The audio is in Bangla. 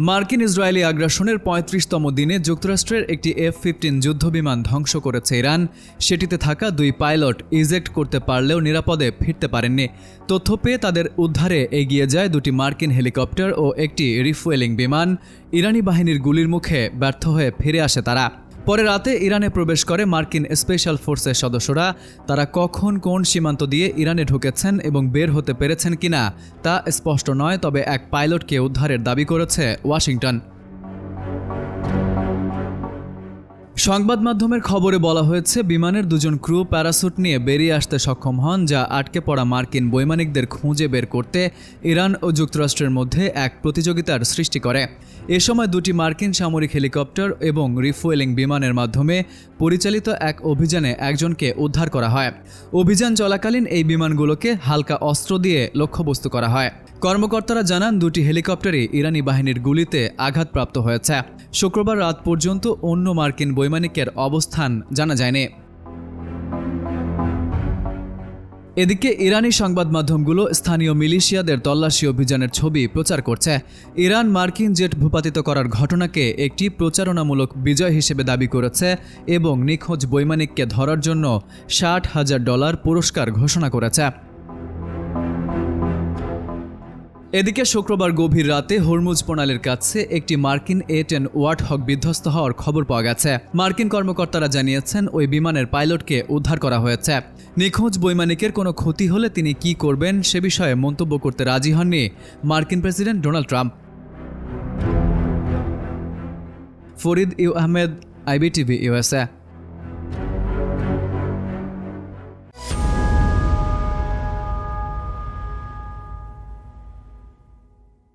মার্কিন ইসরায়েলি আগ্রাসনের ৩৫তম দিনে যুক্তরাষ্ট্রের একটি F-15 যুদ্ধবিমান ধ্বংস করেছে ইরান। সেটিতে থাকা ২ পাইলট ইজেক্ট করতে পারলেও নিরাপদে ফিরতে পারেননি। তথ্য পেয়ে তাদের উদ্ধারে এগিয়ে যায় ২টি মার্কিন হেলিকপ্টার ও একটি রিফুয়েলিং বিমান। ইরানি বাহিনীর গুলির মুখে ব্যর্থ হয়ে ফিরে আসে তারা। পরে রাতে ইরানে প্রবেশ করে মার্কিন স্পেশাল ফোর্সের সদস্যরা। তারা কখন কোন সীমান্ত দিয়ে ইরানে ঢুকেছেন এবং বের হতে পেরেছেন কিনা তা স্পষ্ট নয়, তবে এক পাইলটকে উদ্ধারের দাবি করেছে ওয়াশিংটন। সংবাদ মাধ্যমের খবরে বলা হয়েছে, বিমানের ২জন ক্রু প্যারাসুট নিয়ে বেরিয়ে আসতে সক্ষম হন, যা আটকে পড়া মার্কিন বৈমানিকদের খুঁজে বের করতে ইরান ও যুক্তরাষ্ট্রের মধ্যে এক প্রতিযোগিতার সৃষ্টি করে। এ সময় ২টি মার্কিন সামরিক হেলিকপ্টার এবং রিফুয়েলিং বিমানের মাধ্যমে পরিচালিত এক অভিযানে একজনকে উদ্ধার করা হয়। অভিযান চলাকালীন এই বিমানগুলোকে হালকা অস্ত্র দিয়ে লক্ষ্যবস্তু করা হয়। কর্মকর্তারা জানান, ২টি হেলিকপ্টারই ইরানি বাহিনীর গুলিতে আঘাতপ্রাপ্ত হয়েছে। শুক্রবার রাত পর্যন্ত অন্য মার্কিন বৈমানিকের অবস্থান জানা যায়নি। এদিকে ইরানি সংবাদ মাধ্যমগুলো স্থানীয় মিলিশিয়াদের তল্লাশি অভিযানের ছবি প্রচার করছে। ইরান মার্কিন জেট ভূপাতিত করার ঘটনাকে একটি প্রচারণামূলক বিজয় হিসেবে দাবি করেছে এবং নিখোঁজ বৈমানিককে ধরার জন্য $৬০,০০০ পুরস্কার ঘোষণা করেছে। এদিকে শুক্রবার গভীর রাতে হরমুজ প্রণালীর কাছে একটি মার্কিন A-10 ওয়ার্থহগ বিধ্বস্ত হওয়ার খবর পাওয়া গেছে। মার্কিন কর্মকর্তারা জানিয়েছেন, ওই বিমানের পাইলটকে উদ্ধার করা হয়েছে। নিখোঁজ বৈমানিকের কোনো ক্ষতি হলে তিনি কী করবেন সে বিষয়ে মন্তব্য করতে রাজি হননি মার্কিন president Donald Trump. Farid U Ahmed, IBTV USA।